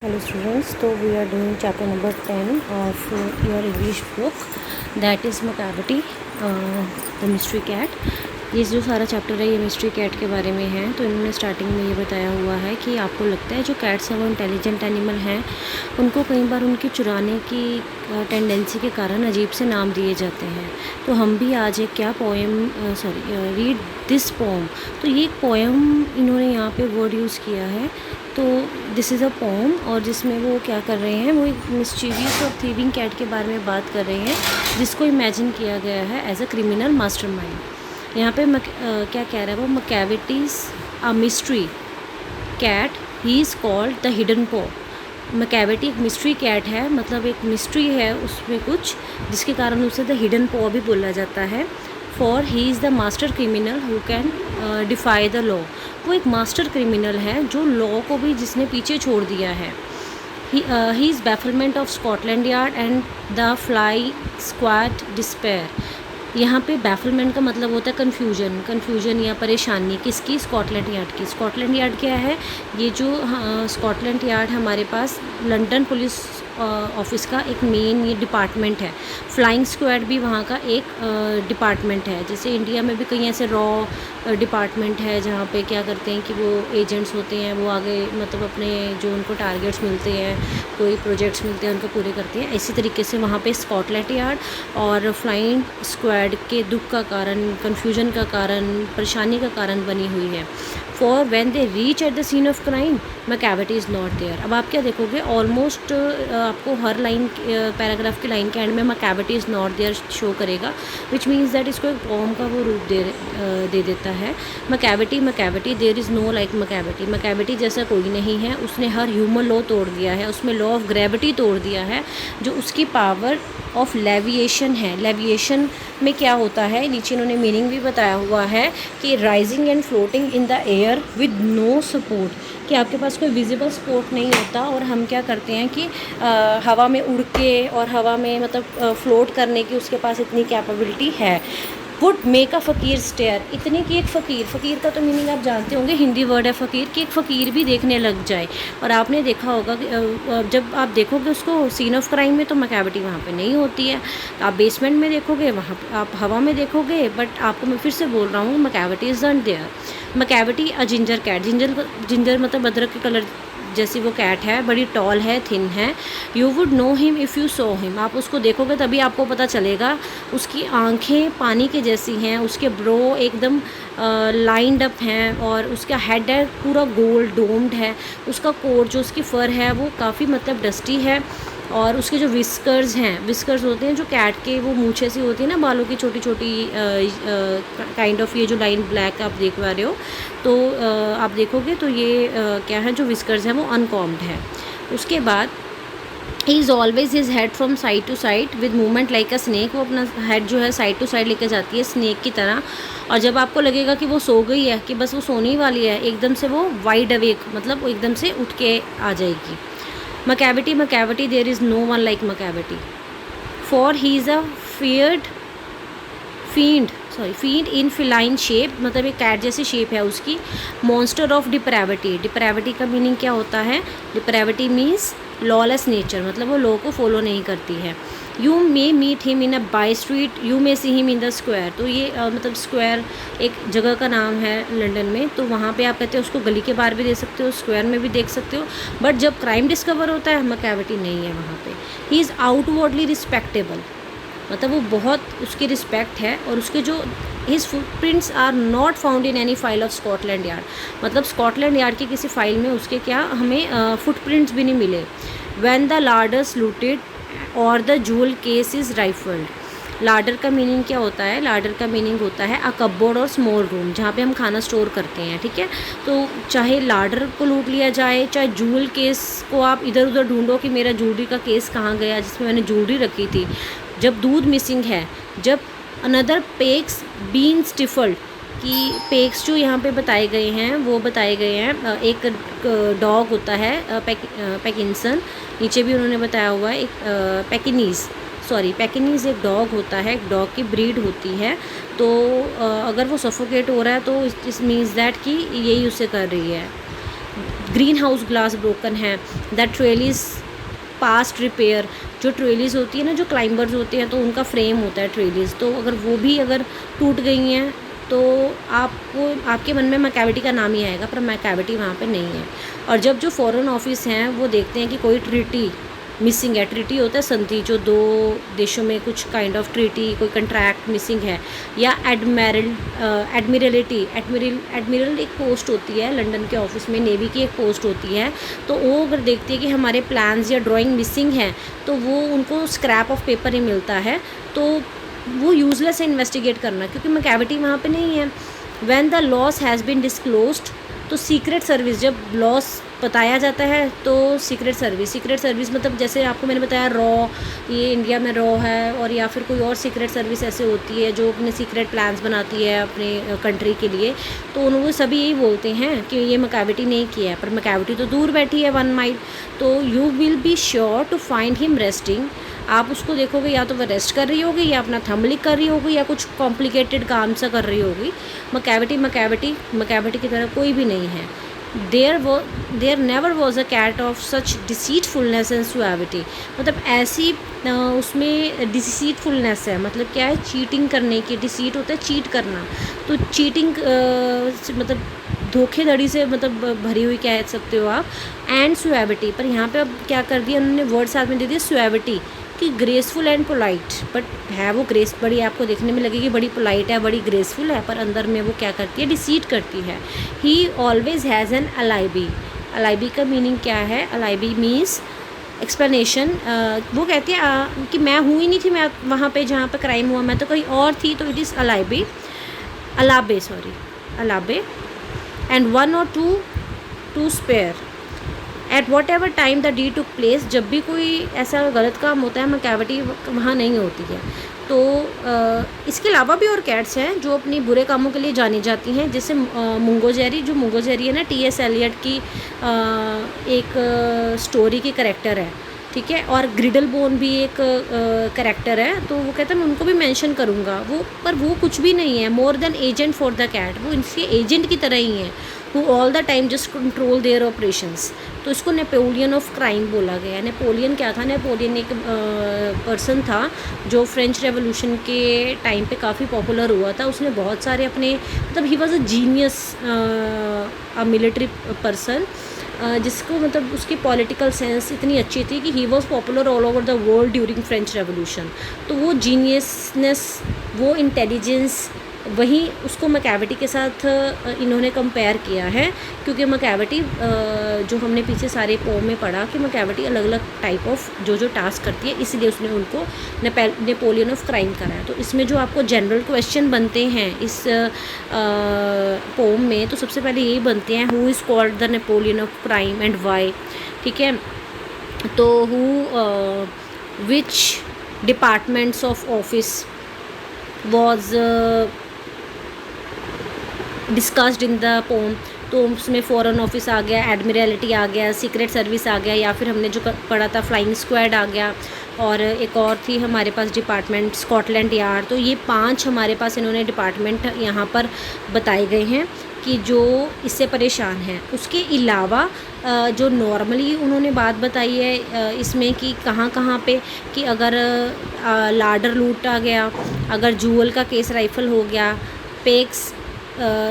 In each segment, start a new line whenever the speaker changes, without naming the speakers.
Hello students, so we are doing chapter number 10 of your English book, that is Macavity, the mystery cat. ये जो सारा chapter है ये mystery cat के बारे में है। तो इन्होंने स्टार्टिंग में ये बताया हुआ है कि आपको लगता है जो कैट्स हैं वो इंटेलिजेंट एनिमल हैं, उनको कई बार उनकी चुराने की टेंडेंसी के कारण अजीब से नाम दिए जाते हैं। तो हम भी आज एक क्या पोएम रीड दिस पोम। तो ये एक पोएम इन्होंने यहाँ पे वर्ड यूज़ किया है। तो दिस इज़ अ पोम, और जिसमें वो क्या कर रहे हैं, वो एक मिस्चीवियस और थीविंग कैट के बारे में बात कर रहे हैं, जिसको इमेजिन किया गया है एज अ क्रिमिनल मास्टरमाइंड। यहाँ पे क्या कह रहा है वो, Macavity's a mystery cat, he is called the hidden paw. Macavity एक मिस्ट्री कैट है, मतलब एक मिस्ट्री है उसमें कुछ, जिसके कारण उसे द हिडन पो भी बोला जाता है। For he is the master criminal who can defy the law. वो एक मास्टर क्रिमिनल है जो लॉ को भी जिसने पीछे छोड़ दिया है। He is bafflement of Scotland Yard and the fly squad despair. यहाँ पे बैफलमेंट का मतलब होता है कन्फ्यूजन या परेशानी। किसकी? स्कॉटलैंड यार्ड की। स्कॉटलैंड यार्ड क्या है? ये जो स्कॉटलैंड यार्ड हमारे पास लंदन पुलिस ऑफिस का एक मेन ये डिपार्टमेंट है। फ्लाइंग स्क्वाड भी वहाँ का एक डिपार्टमेंट है। जैसे इंडिया में भी कई ऐसे रॉ डिपार्टमेंट है जहाँ पे क्या करते हैं कि वो एजेंट्स होते हैं, वो आगे मतलब अपने जो उनको टारगेट्स मिलते हैं, कोई प्रोजेक्ट्स मिलते हैं, उनको पूरे करते हैं। इसी तरीके से वहाँ पे स्कॉटलैंड यार्ड और फ्लाइंग स्क्वाड के दुख का कारण, कन्फ्यूजन का कारण, परेशानी का कारण बनी हुई है। For when they reach at the scene of crime Macavity is not there. अब आप क्या देखोगे, ऑलमोस्ट आपको हर लाइन पैराग्राफ की लाइन के एंड में Macavity is not there show करेगा, विच मीन्स दैट इसको एक पोम का वो रूप दे देता है। Macavity there is no like Macavity. Macavity जैसा कोई नहीं है, उसने हर ह्यूमन लॉ तोड़ दिया है, उसमें लॉ ऑफ ग्रेविटी तोड़ दिया है, जो उसकी पावर ऑफ लेविएशन है। लेविएशन में क्या होता है, नीचे इन्होंने मीनिंग भी बताया हुआ है कि rising and floating in the air with no support, कि आपके पास कोई विजिबल सपोर्ट नहीं होता और हम क्या करते हैं कि हवा में उड़ के और हवा में मतलब फ्लोट करने की उसके पास इतनी कैपेबिलिटी है। वुड मेक अ फ़कीर स्टेयर, इतनी कि एक फ़कीर का तो मीनिंग आप जानते होंगे, हिंदी वर्ड है फ़कीर, कि एक फ़कीर भी देखने लग जाए। और आपने देखा होगा कि जब आप देखोगे उसको सीन ऑफ क्राइम में तो मैकाविटी वहाँ पे नहीं होती है। आप बेसमेंट में देखोगे, वहाँ पे आप हवा में देखोगे, बट आपको मैं फिर से बोल रहा हूँ Macavity is not there. Macavity a ginger cat, ginger मतलब अदरक के कलर जैसी वो कैट है, बड़ी टॉल है, थिन है। You would know him if you saw him, आप उसको देखोगे तभी आपको पता चलेगा। उसकी आंखें पानी के जैसी हैं, उसके ब्रो एकदम लाइंड अप हैं, और उसका हेड है पूरा गोल्ड डोम्ड है। उसका कोट जो उसकी फ़र है वो काफ़ी मतलब डस्टी है, और उसके जो विस्कर्स होते हैं जो कैट के, वो मूछे सी होती है ना, बालों की छोटी छोटी काइंड ऑफ, ये जो लाइन ब्लैक आप देख पा रहे हो, तो आप देखोगे तो ये क्या है, जो विस्कर्स हैं वो अनकॉम्ड है। उसके बाद he is always his head from side to side with movement like a snake, वो अपना हेड जो है साइड टू साइड लेकर जाती है स्नेक की तरह। और जब आपको लगेगा कि वो सो गई है, कि बस वो सोने ही वाली है, एकदम से वो वाइड अवेक, मतलब वो एकदम से उठ के आ जाएगी। Macavity there is no one like Macavity, for he is a fiend in feline shape, मतलब एक कैट जैसी शेप है उसकी। मॉन्स्टर ऑफ डिप्रेविटी का मीनिंग क्या होता है? डिप्रेविटी मीन्स लॉलेस नेचर, मतलब वो लॉ को फॉलो नहीं करती है। You may meet him in a by street, you may see him in the square, तो ये मतलब स्क्वायर एक जगह का नाम है लंदन में, तो वहाँ पे आप कहते हो उसको गली के बाहर भी दे सकते हो, स्क्वायर में भी देख सकते हो। बट जब क्राइम डिस्कवर होता है, मैकाविटी नहीं है वहाँ पे। ही इज़ आउटवर्डली रिस्पेक्टेबल, मतलब वो बहुत उसकी रिस्पेक्ट है, और उसके जो his footprints are not found in any file of Scotland Yard, मतलब स्कॉटलैंड यार्ड की किसी फाइल में उसके क्या हमें फुटप्रिंट्स भी नहीं मिले। व्हेन द लार्डर्स लूटेड और the jewel case is rifled, larder का मीनिंग क्या होता है? लार्डर का मीनिंग होता है अ कपबोर्ड और स्मॉल रूम, जहाँ पे हम खाना स्टोर करते हैं, ठीक है। तो चाहे लार्डर को लूट लिया जाए, चाहे जूल केस को आप इधर उधर ढूंढो कि मेरा ज्वेलरी का केस कहाँ गया जिसमें मैंने ज्वेलरी रखी थी, जब दूध मिसिंग है, जब अनदर पेक्स बीन स्टिफल्ड, कि पेक्स जो यहाँ पे बताए गए हैं वो बताए गए हैं, एक डॉग होता है पैकिंसन, नीचे भी उन्होंने बताया हुआ है, एक पैकिनीज़ एक डॉग होता है, एक डॉग की ब्रीड होती है। तो अगर वो सफोकेट हो रहा है तो इस मीन्स दैट कि यही उसे कर रही है। ग्रीन हाउस ग्लास ब्रोकन है, दैट ट्रेलिस पास्ट रिपेयर, जो ट्रेलिस होती है ना, जो क्लाइंबर्स होते हैं तो उनका फ्रेम होता है ट्रेलिस, तो अगर वो भी अगर टूट गई हैं तो आपको आपके मन में मैकेविटी का नाम ही आएगा, पर मैकेविटी वहाँ पे नहीं है। और जब जो फॉरेन ऑफिस हैं वो देखते हैं कि कोई ट्रीटी मिसिंग है, ट्रीटी होता है संधि, जो दो देशों में कुछ काइंड ऑफ ट्रीटी, कोई कंट्रैक्ट मिसिंग है, या एडमिरल एक पोस्ट होती है लंदन के ऑफिस में, नेवी की एक पोस्ट होती है, तो वो अगर देखती है कि हमारे प्लान्स या ड्राइंग मिसिंग है तो वो उनको स्क्रैप ऑफ पेपर ही मिलता है, तो वो यूज़लेस है इन्वेस्टिगेट करना, क्योंकि मैकेविटी वहाँ पे नहीं है। When the loss has been disclosed, तो सीक्रेट सर्विस, जब लॉस बताया जाता है तो सीक्रेट सर्विस मतलब जैसे आपको मैंने बताया रॉ, ये इंडिया में रॉ है, और या फिर कोई और सीक्रेट सर्विस ऐसे होती है जो अपने सीक्रेट प्लान्स बनाती है अपने कंट्री के लिए, तो उन वो सभी यही बोलते हैं कि ये मैकेविटी नहीं किया है, पर मैकेविटी तो दूर बैठी है 1 माइल, तो you will be sure to find him resting. आप उसको देखोगे या तो वह रेस्ट कर रही होगी, या अपना थंब लिख कर रही होगी, या कुछ कॉम्प्लिकेटेड काम सा कर रही होगी। मैकेविटी की तरह कोई भी नहीं है। There never was a cat of such deceitfulness and suavity, मतलब ऐसी उसमें डिसीटफुलनेस है, मतलब क्या है, चीटिंग करने की, डिसीट होता है चीट करना, तो चीटिंग मतलब धोखेधड़ी से मतलब भरी हुई कह सकते हो आप, एंड सुएविटी, पर यहाँ पे अब क्या कर दिया उन्होंने, वर्ड साथ में दे दिया सुएविटी, कि ग्रेसफुल एंड पोलाइट, बट है वो ग्रेस, बड़ी आपको देखने में लगेगी बड़ी पोलाइट है, बड़ी ग्रेसफुल है, पर अंदर में वो क्या करती है, डिसीट करती है। ही ऑलवेज हैज़ एन अलाइबी, अलाइबी का मीनिंग क्या है, अलाइबी मीन्स एक्सप्लेनेशन, वो कहती है कि मैं हुई नहीं थी, मैं वहाँ पे जहाँ पे क्राइम हुआ मैं तो कहीं और थी, तो it is alibi and 1 or 2 to spare at whatever time the deed took place, जब भी कोई ऐसा गलत काम होता है मैकेविटी वहाँ नहीं होती है। तो इसके अलावा भी और कैट्स हैं जो अपनी बुरे कामों के लिए जानी जाती हैं, जैसे मुंगोजेरी, जो मुंगोजेरी है ना टी.एस. एलियट की एक स्टोरी की करेक्टर है, ठीक है, और ग्रिडल बोन भी एक करेक्टर है, तो वो कहते हैं मैं उनको भी मेंशन करूँगा, पर वो कुछ भी नहीं है, more than agent for the cat, वो इनके एजेंट की तरह ही हैं, who all the time just control their operations. तो इसको नेपोलियन ऑफ क्राइम बोला गया है। नेपोलियन क्या था, नेपोलियन एक पर्सन था जो फ्रेंच रेवोल्यूशन के टाइम पे काफ़ी पॉपुलर हुआ था, उसने बहुत सारे अपने मतलब he was a genius military person, जिसको मतलब उसकी पॉलिटिकल सेंस इतनी अच्छी थी कि he was popular all over the world during French revolution. तो वो जीनियसनेस, वो इंटेलिजेंस, वही उसको मैकेविटी के साथ इन्होंने कंपेयर किया है, क्योंकि मैकेविटी जो हमने पीछे सारे पोम में पढ़ा कि मैकेविटी अलग अलग टाइप ऑफ जो टास्क करती है, इसलिए उसने उनको नेपोलियन ऑफ क्राइम करा है। तो इसमें जो आपको जनरल क्वेश्चन बनते हैं इस पोम में, तो सबसे पहले यही बनते हैं, who is called the Napoleon of crime and why, ठीक है, तो which departments of office was discussed in the poem, तो उसमें फॉरेन ऑफिस आ गया, एडमिरलिटी आ गया, सीक्रेट सर्विस आ गया, या फिर हमने जो पढ़ा था फ्लाइंग स्क्वाड आ गया, और एक और थी हमारे पास डिपार्टमेंट स्कॉटलैंड यार्ड। तो ये 5 हमारे पास इन्होंने डिपार्टमेंट यहाँ पर बताए गए हैं कि जो इससे परेशान हैं। उसके अलावा जो नॉर्मली उन्होंने बात बताई है इसमें कि कहाँ कहाँ पे, कि अगर लाडर लूट आ गया, अगर जूअल का केस राइफल हो गया, पेक्स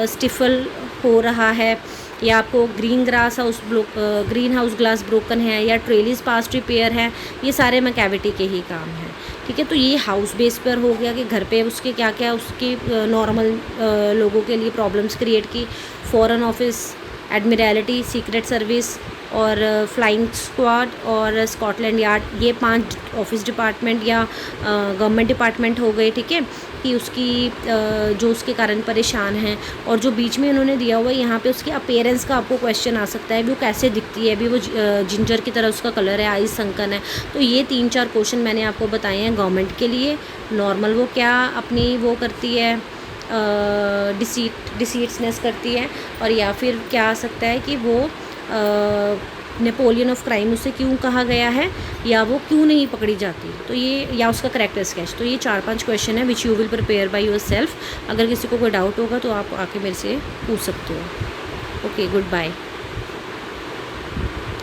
स्टिफल हो रहा है, या आपको ग्रीन हाउस ग्लास ब्रोकन है, या ट्रेलिस पास्ट रिपेयर है, ये सारे मैकेविटी के ही काम हैं, ठीक है। तो ये हाउस बेस पर हो गया कि घर पे उसके क्या क्या उसकी नॉर्मल लोगों के लिए प्रॉब्लम्स क्रिएट की, foreign office, admiralty, secret service और फ्लाइंग स्क्वाड और स्कॉटलैंड यार्ड, ये 5 ऑफिस डिपार्टमेंट या गवर्नमेंट डिपार्टमेंट हो गए, ठीक है, कि उसकी जो उसके कारण परेशान हैं। और जो बीच में उन्होंने दिया हुआ है यहाँ पे, उसके अपीयरेंस का आपको क्वेश्चन आ सकता है, भी वो कैसे दिखती है, भी वो जिंजर की तरह उसका कलर है, आइज संकन है। तो ये 3-4 क्वेश्चन मैंने आपको बताए हैं गवर्नमेंट के लिए। नॉर्मल वो क्या अपनी वो करती है, डिसीट्सनेस करती है, और या फिर क्या आ सकता है कि वो नेपोलियन ऑफ क्राइम उसे क्यों कहा गया है, या वो क्यों नहीं पकड़ी जाती, तो ये, या उसका करेक्टर स्केच। तो ये 4-5 क्वेश्चन है which you will prepare by your self. अगर किसी को कोई डाउट होगा तो आप आके मेरे से पूछ सकते हो। Okay, good bye.